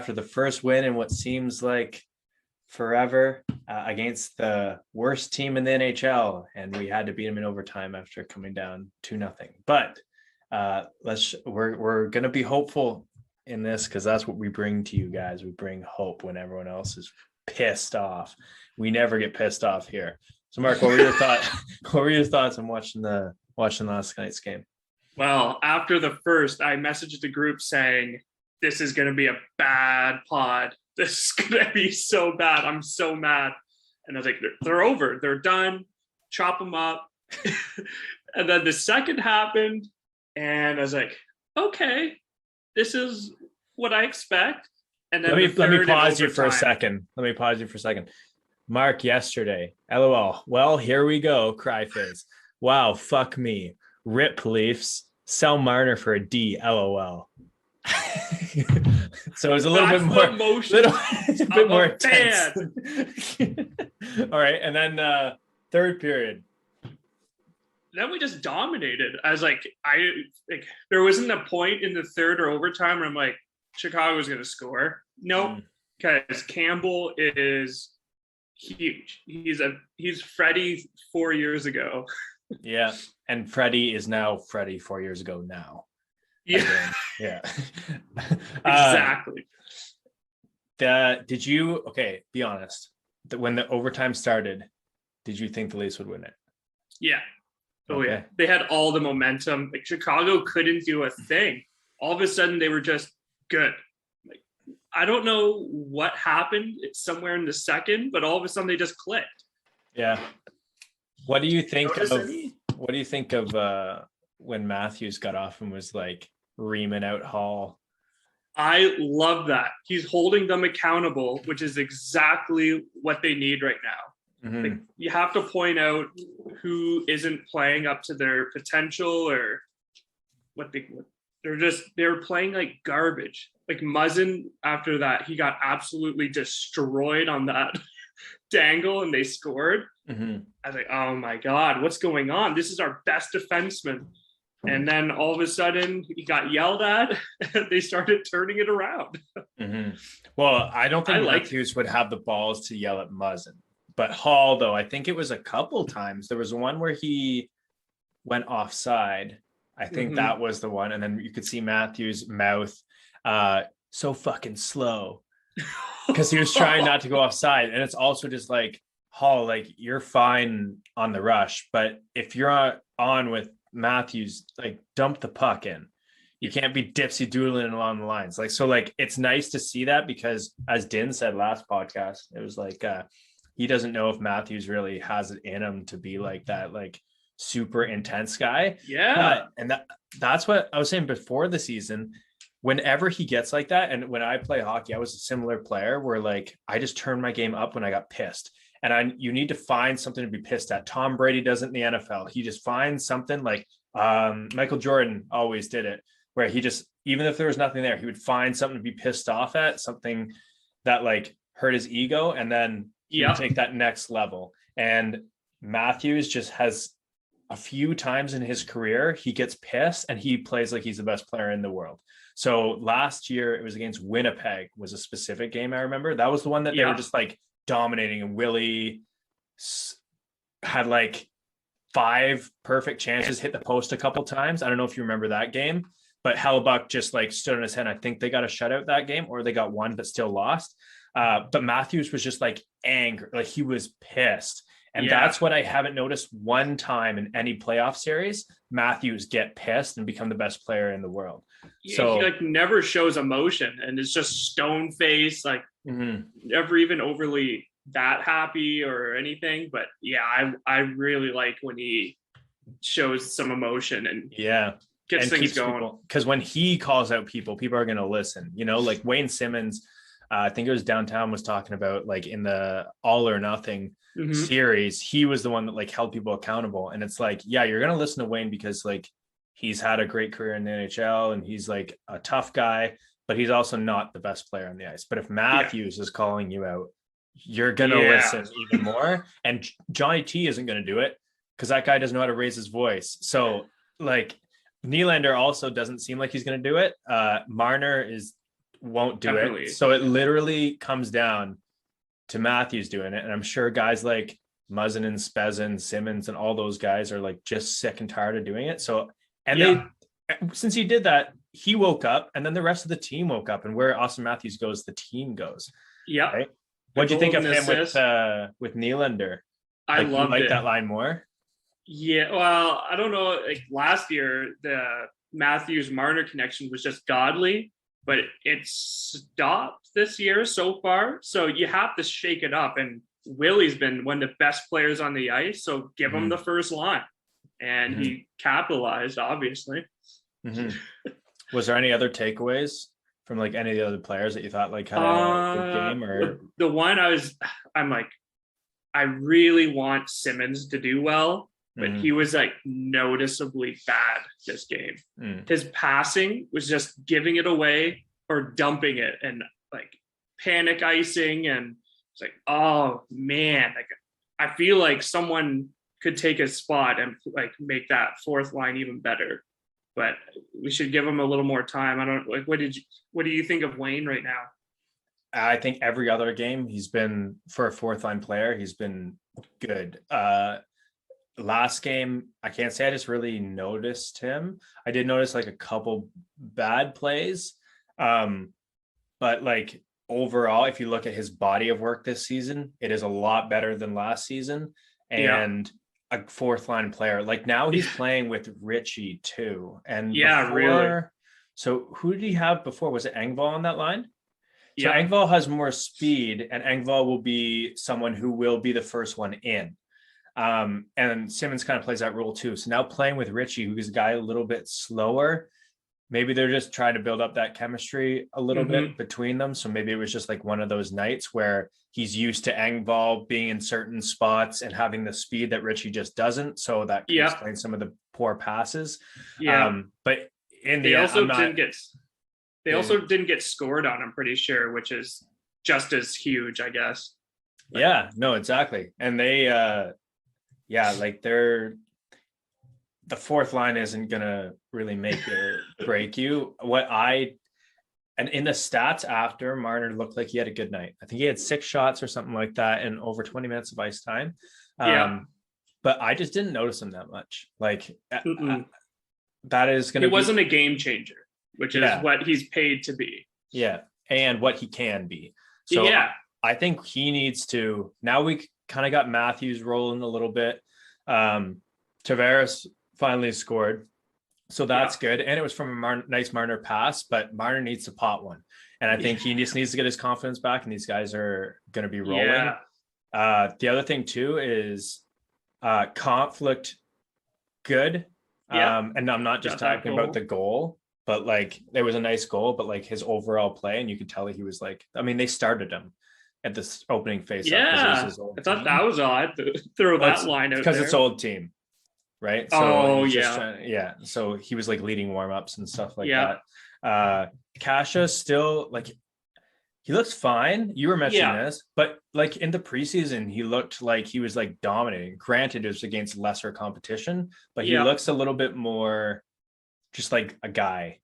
after the first win in what seems like forever against the worst team in the NHL, and we had to beat them in overtime after coming down 2-0. But we're gonna be hopeful in this because that's what we bring to you guys. We bring hope when everyone else is pissed off. We never get pissed off here. So, Mark, what were your thoughts? What were your thoughts on watching last night's game? Well, after the first, I messaged the group saying, "This is going to be a bad pod. This is going to be so bad. I'm so mad." And I was like, "They're over. They're done. Chop them up." And then the second happened, and I was like, "Okay, this is what I expect." And then let me pause you for a second. Mark, yesterday, LOL. Well, here we go. Cry face. Wow, fuck me. Rip Leafs. Sell Marner for a D. LOL. So it was a little bit more emotion. A bit more intense. All right, and then third period. Then we just dominated. I was like, there wasn't a point in the third or overtime where I'm like, Chicago was going to score. Nope, because Campbell is huge. He's Freddie 4 years ago. Yeah, and Freddie is now Freddie 4 years ago now. Yeah, yeah, exactly. Did you? Okay, be honest. When the overtime started, did you think the Leafs would win it? Yeah. Oh okay. Yeah, they had all the momentum. Like Chicago couldn't do a thing. All of a sudden, they were just good. Like I don't know what happened. It's somewhere in the second, but all of a sudden they just clicked. Yeah. What do you think of when Matthews got off and was like reaming out Hall? I love that. He's holding them accountable, which is exactly what they need right now. Mm-hmm. Like, you have to point out who isn't playing up to their potential or they're playing like garbage. Like Muzzin, after that, he got absolutely destroyed on that dangle and they scored. Mm-hmm. I was like, oh my God, what's going on? This is our best defenseman. And then all of a sudden he got yelled at and they started turning it around. Mm-hmm. Well, I don't think Matthews would have the balls to yell at Muzzin. But Hall, though, I think it was a couple times. There was one where he went offside. I think that was the one. And then you could see Matthews' mouth so fucking slow because he was trying not to go offside. And it's also just like, Hall, like you're fine on the rush. But if you're on with Matthews, like dump the puck in. You can't be dipsy doodling along the lines. Like, so like, it's nice to see that because as Din said last podcast, it was like, he doesn't know if Matthews really has it in him to be like that, like super intense guy. Yeah. And that's what I was saying before the season. Whenever he gets like that, and when I play hockey, I was a similar player where like I just turned my game up when I got pissed. And you need to find something to be pissed at. Tom Brady does it in the NFL. He just finds something like Michael Jordan always did it, where he just, even if there was nothing there, he would find something to be pissed off at, something that like hurt his ego, and then he would take that next level. And Matthews just has a few times in his career, he gets pissed and he plays like he's the best player in the world. So last year it was against Winnipeg, was a specific game I remember. That was the one that they were just like dominating, and Willie had like 5 perfect chances, hit the post a couple times. I don't know if you remember that game, but Hellebuck just like stood on his head. I think they got a shutout that game, or they got one but still lost. But Matthews was just like angry, like he was pissed. And that's what I haven't noticed one time in any playoff series, Matthews get pissed and become the best player in the world. Yeah, so he like never shows emotion and it's just stone face, like never even overly that happy or anything. But yeah, I really like when he shows some emotion and gets things going. Because when he calls out people are going to listen, you know, like Wayne Simmons, I think it was Downtown, was talking about like in the All or Nothing series, he was the one that like held people accountable. And it's like, yeah, you're going to listen to Wayne because like he's had a great career in the NHL and he's like a tough guy, but he's also not the best player on the ice. But if Matthews is calling you out, you're going to listen even more. And Johnny T isn't going to do it because that guy doesn't know how to raise his voice. So like Nylander also doesn't seem like he's going to do it. Marner is won't do Definitely. it. So it literally comes down to Matthews doing it. And I'm sure guys like Muzzin and Spezin, Simmons, and all those guys are like just sick and tired of doing it. So, and since he did that, he woke up, and then the rest of the team woke up. And where Austin Matthews goes, the team goes. Yeah. Right? What'd you think of him with Nylander? I loved you it. That line more. Yeah, well, I don't know. Like last year, the Matthews Marner connection was just godly, but it stopped this year so far. So you have to shake it up. And Willie's been one of the best players on the ice, so give him the first line. And he capitalized, obviously. Was there any other takeaways from like any of the other players that you thought like had a good game? Or the one I'm like, I really want Simmons to do well, but he was like noticeably bad this game. His passing was just giving it away or dumping it and like panic icing. And it's like, oh man, like I feel like someone could take his spot and like make that fourth line even better. But we should give him a little more time. I don't like. What do you think of Wayne right now? I think every other game he's been, for a fourth line player, he's been good. Last game, I can't say I just really noticed him. I did notice like a couple bad plays. But like overall, if you look at his body of work this season, it is a lot better than last season. And a fourth line player, like now he's playing with Richie too. And really. So who did he have before? Was it Engvall on that line? So Engvall has more speed, and Engvall will be someone who will be the first one in. And Simmons kind of plays that role too. So now playing with Richie, who's a guy a little bit slower, maybe they're just trying to build up that chemistry a little bit between them. So maybe it was just like one of those nights where he's used to Engvall being in certain spots and having the speed that Richie just doesn't. So that can explain some of the poor passes. But in the end, they also didn't get scored on, I'm pretty sure, which is just as huge, I guess. But, yeah, no, exactly. And they, like the fourth line isn't going to really make or break you. And in the stats after, Marner looked like he had a good night. I think he had 6 shots or something like that in over 20 minutes of ice time. But I just didn't notice him that much. Like that is going to be... It wasn't a game changer, which is what he's paid to be. Yeah. And what he can be. So I think he needs to... Now we kind of got Matthews rolling a little bit. Tavares finally scored. So that's good. And it was from a nice Marner pass, but Marner needs to pot one. And I think he just needs to get his confidence back, and these guys are going to be rolling. The other thing too is conflict good. And I'm not just talking about the goal, but like there was a nice goal, but like his overall play, and you could tell he was like, I mean, they started him at this opening face. I thought that was odd to throw that line out because it's old team. Right. So so he was like leading warm-ups and stuff like that. Kasha still like he looks fine. You were mentioning this, but like in the preseason, he looked like he was like dominating. Granted, it was against lesser competition, but he looks a little bit more just like a guy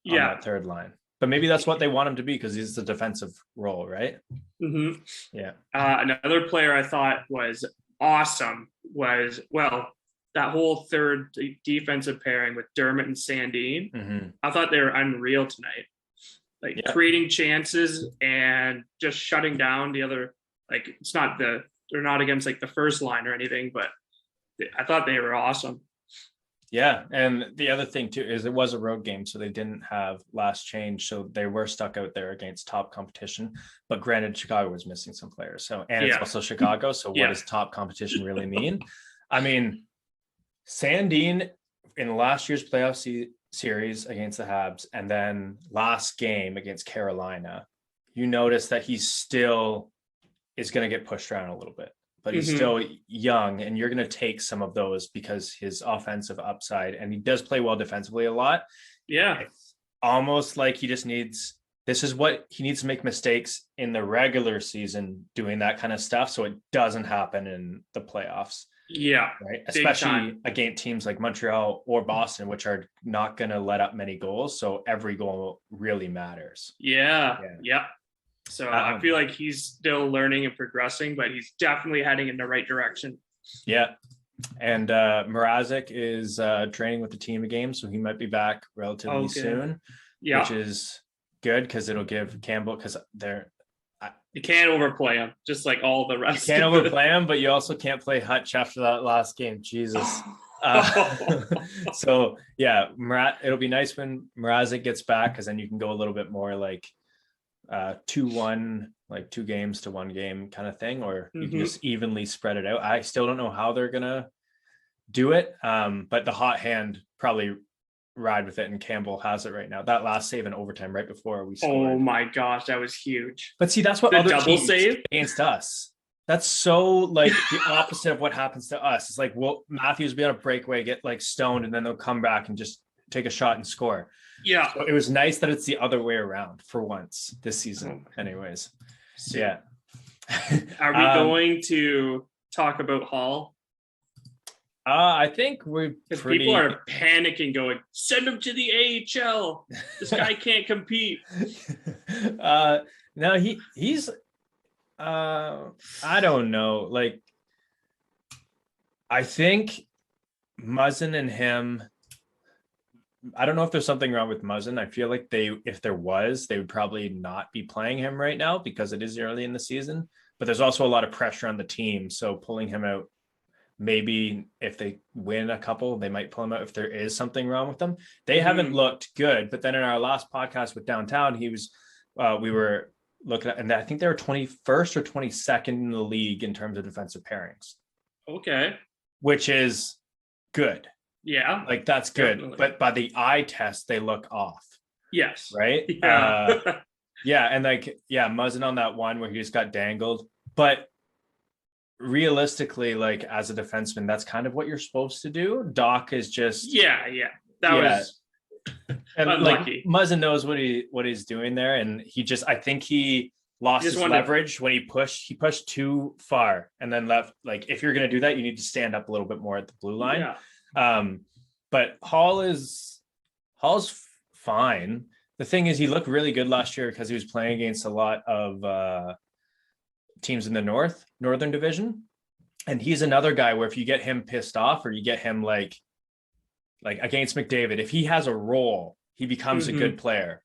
on that third line. But maybe that's what they want him to be because he's the defensive role, right? Another player I thought was awesome was that whole third defensive pairing with Dermott and Sandin. I thought they were unreal tonight. Like creating chances and just shutting down the other. Like they're not against like the first line or anything, but I thought they were awesome. Yeah, and the other thing too is it was a road game, so they didn't have last change, so they were stuck out there against top competition. But granted, Chicago was missing some players, it's also Chicago. So what does top competition really mean? I mean, Sandin in last year's playoff series against the Habs, and then last game against Carolina, you notice that he still is going to get pushed around a little bit, but he's still young, and you're going to take some of those because his offensive upside, and he does play well defensively a lot. It's almost like he just needs, this is what he needs to make mistakes in the regular season doing that kind of stuff, so it doesn't happen in the playoffs. Yeah, right? big Especially time. against teams like Montreal or Boston, which are not going to let up many goals. So every goal really matters. Yeah, Yeah. yeah. So I Um, feel like he's still learning and progressing, but he's definitely heading in the right direction. yeah. And Mrazek is training with the team again, so he might be back relatively Okay. soon, which Yeah. is good because it'll give Campbell, because they're You can't overplay him, just like all the you rest can't of the. overplay him, but you also can't play Hutch after that last game. Jesus. So yeah, it'll be nice when Mrazek gets back, because then you can go a little bit more like 2-1, like 2 games to 1 game kind of thing, or you can Mhm. just evenly spread it out. I still don't know how they're gonna do it, but the hot hand probably ride with it, and Campbell has it right now. That last save in overtime right before we Oh scored. my gosh, that was huge. But see, that's what The other double teams save. against us. That's so like the opposite of what happens to us. It's like, well, Matthews will be on a breakaway, get like stoned, and then they'll come back and just take a shot and score. Yeah. So it was nice that it's the other way around for once this season. Oh, Anyways, sick. yeah. Are we going to talk about Hall? I think we're Because pretty. people are panicking, going, "Send him to the AHL. This guy can't compete." No, he's. I don't know. Like, I think Muzzin and him. I don't know if there's something wrong with Muzzin. I feel like if there was, they would probably not be playing him right now because it is early in the season. But there's also a lot of pressure on the team, so pulling him out, maybe if they win a couple, they might pull him out if there is something wrong with them. They haven't looked good, but then in our last podcast with Downtown, we were looking at, and I think they were 21st or 22nd in the league in terms of defensive pairings, Okay. which is good. Yeah. Like that's good, Definitely. but by the eye test, they look off, Yes. right? Yeah. Yeah, and like Muzzin on that one where he just got dangled, but realistically, like as a defenseman, that's kind of what you're supposed to do. Doc is just Yeah. That was and unlucky. like Muzzin knows what he's doing there, and I think he lost his leverage when he pushed too far and then left. Like if you're gonna do that, you need to stand up a little bit more at the blue line. Yeah. But Hall's fine. The thing is, he looked really good last year because he was playing against a lot of teams in the Northern Division. And he's another guy where if you get him pissed off or you get him like against McDavid, if he has a role, he becomes a good player,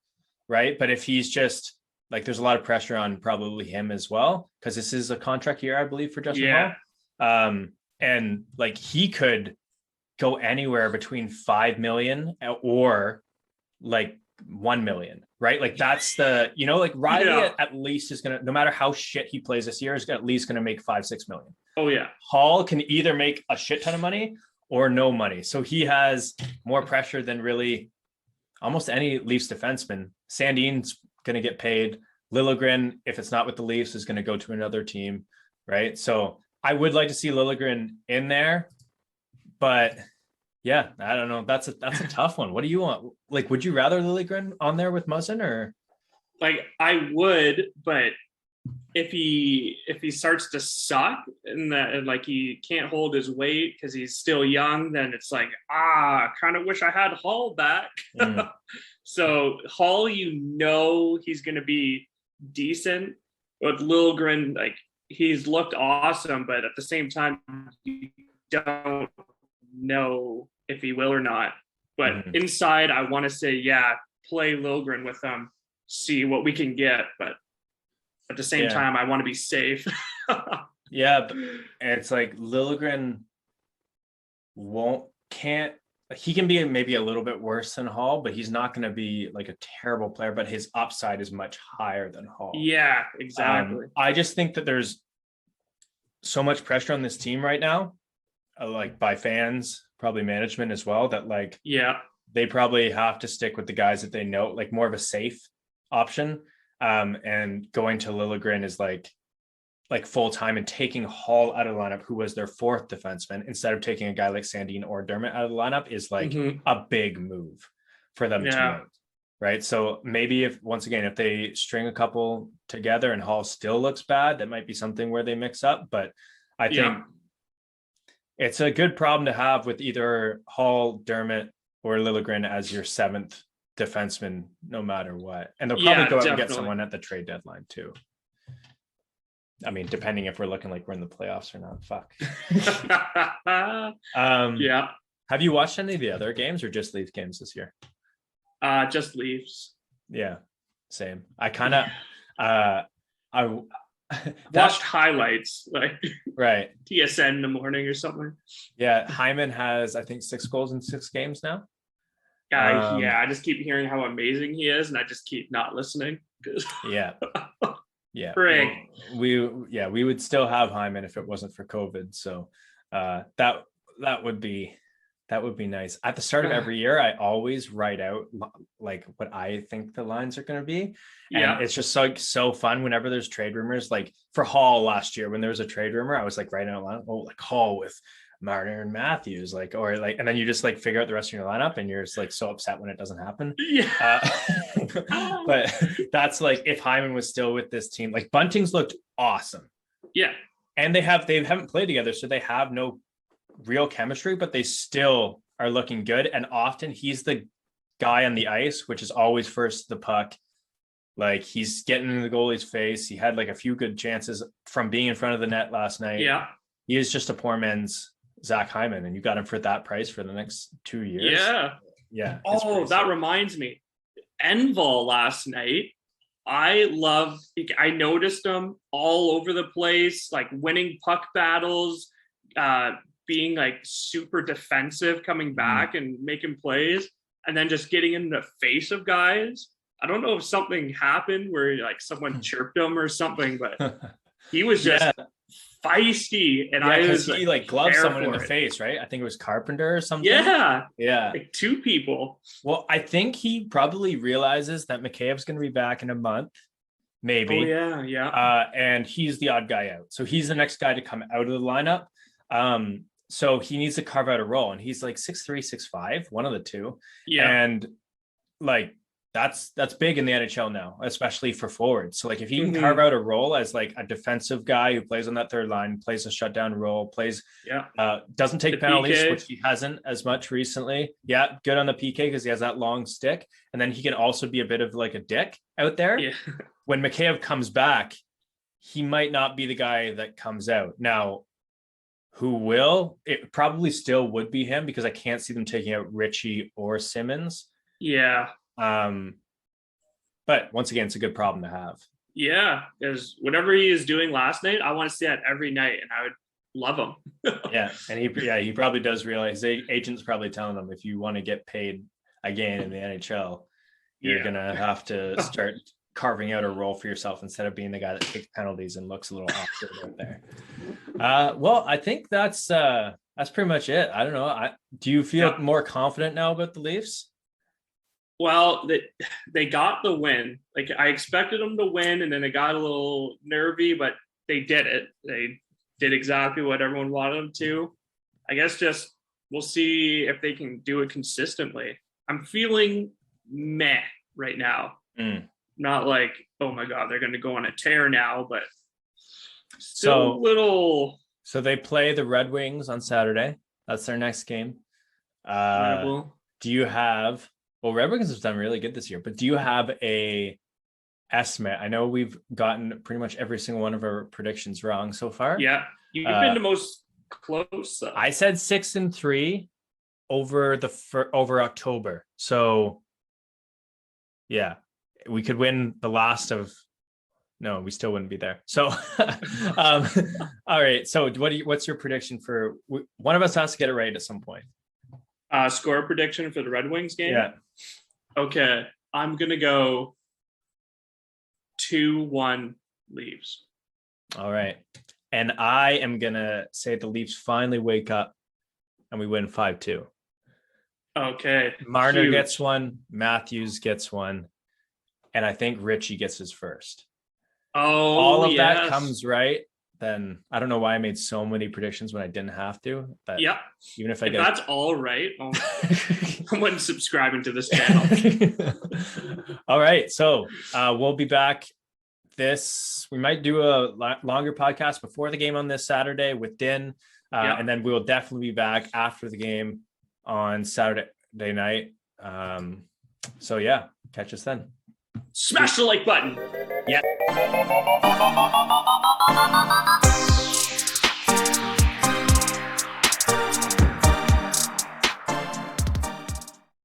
right? But if he's just like, there's a lot of pressure on probably him as well, because this is a contract year, I believe, for Justin Hall. And like he could go anywhere between 5 million or like 1 million, right? Like that's like Riley at least is gonna, no matter how shit he plays this year, is at least gonna make 5-6 million. Oh yeah. Hall can either make a shit ton of money or no money, so he has more pressure than really almost any Leafs defenseman. Sandin's gonna get paid. Liljegren, if it's not with the Leafs, is gonna go to another team, right? So I would like to see Liljegren in there, but yeah, I don't know. That's a tough one. What do you want? Like, would you rather Liljegren on there with Muzzin, or? Like I would, but if he starts to suck and that like he can't hold his weight because he's still young, then it's like kind of wish I had Hall back. So Hall, he's gonna be decent. With Liljegren, like he's looked awesome, but at the same time, you don't know if he will or not. But inside, I want to say, play Liljegren with them, see what we can get. But at the same time, I want to be safe. Yeah, but it's like Liljegren he can be maybe a little bit worse than Hall, but he's not going to be like a terrible player, but his upside is much higher than Hall. Yeah, exactly. I just think that there's so much pressure on this team right now, like by fans, probably management as well, that like, they probably have to stick with the guys that they know, like more of a safe option. And going to Liljegren is like full time, and taking Hall out of the lineup, who was their fourth defenseman, instead of taking a guy like Sandin or Dermott out of the lineup, is like a big move for them to make, right? So maybe if they string a couple together and Hall still looks bad, that might be something where they mix up. But I think It's a good problem to have with either Hall, Dermott, or Liljegren as your seventh defenseman, no matter what. And they'll probably go out and get someone at the trade deadline too. I mean, depending if we're looking like we're in the playoffs or not. Fuck. Yeah. Have you watched any of the other games or just Leafs games this year? Just Leafs. Yeah, same. I kind of, I watched highlights, like right TSN in the morning or something. Yeah, Hyman has, I think, 6 goals in 6 games now. I just keep hearing how amazing he is, and I just keep not listening. Yeah. We would still have Hyman if it wasn't for COVID. So that would be nice. At the start of every year, I always write out like what I think the lines are going to be. And it's just so fun whenever there's trade rumors. Like for Hall last year, when there was a trade rumor, I was like writing out line, like Hall with Marner and Matthews, and then you just like figure out the rest of your lineup, and you're just like so upset when it doesn't happen. But that's like if Hyman was still with this team. Like Bunting's looked awesome. Yeah, and they haven't played together, so they have no real chemistry, but they still are looking good. And often he's the guy on the ice, which is always first to the puck. Like he's getting in the goalie's face. He had like a few good chances from being in front of the net last night. Yeah, he is just a poor man's Zach Hyman, and you got him for that price for the next 2 years. Yeah. Oh, that reminds me, Enval last night. I noticed him all over the place, like winning puck battles, being like super defensive, coming back and making plays, and then just getting in the face of guys. I don't know if something happened where like someone chirped him or something, but he was just feisty, and I was he like gloved someone in the face, right? I think it was Carpenter or something. Yeah, like 2 people. Well, I think he probably realizes that Mikheyev's going to be back in a month, maybe. Oh yeah. And he's the odd guy out, so he's the next guy to come out of the lineup. So he needs to carve out a role, and he's like 6'3", 6'5", one of the two. Yeah, and like that's big in the NHL now, especially for forwards. So like if he can carve out a role as like a defensive guy who plays on that third line, plays a shutdown role, doesn't take penalties, which he hasn't as much recently. Yeah, good on the PK because he has that long stick, and then he can also be a bit of like a dick out there. Yeah. When Mikheyev comes back, he might not be the guy that comes out. Now, who will? It probably still would be him, because I can't see them taking out Richie or Simmons. Yeah. But once again, it's a good problem to have. Yeah, because whatever he is doing last night, I want to see that every night, and I would love him. Yeah, and he probably does realize, agent's probably telling him, if you want to get paid again in the NHL, you're gonna have to start carving out a role for yourself instead of being the guy that takes penalties and looks a little awkward out there. Well, I think that's pretty much it. I don't know. Do you feel more confident now about the Leafs? Well, they got the win. Like I expected them to win, and then they got a little nervy, but they did it. They did exactly what everyone wanted them to. I guess just we'll see if they can do it consistently. I'm feeling meh right now. Not like, oh my God, they're going to go on a tear now, but still a little. So they play the Redwings on Saturday. That's their next game. Do you have? Well, Red Wings has done really good this year, but do you have a estimate? I know we've gotten pretty much every single one of our predictions wrong so far. Yeah, you've been the most close. I said 6-3 over October. So, yeah, we could win the last of. No, we still wouldn't be there. So, all right. So, what's your prediction for? One of us has to get it right at some point. Score prediction for the Red Wings game? Yeah. Okay. I'm going to go 2-1 Leafs. All right. And I am going to say the Leafs finally wake up and we win 5-2. Okay. Marner gets one. Matthews gets one. And I think Richie gets his first. Oh, all of that comes right. Then I don't know why I made so many predictions when I didn't have to. But even if that's all right, I'm unsubscribing to this channel. All right, so we'll be back. We might do a longer podcast before the game on this Saturday with Din. And then we will definitely be back after the game on Saturday night. So yeah, catch us then. Smash the like button. Yeah.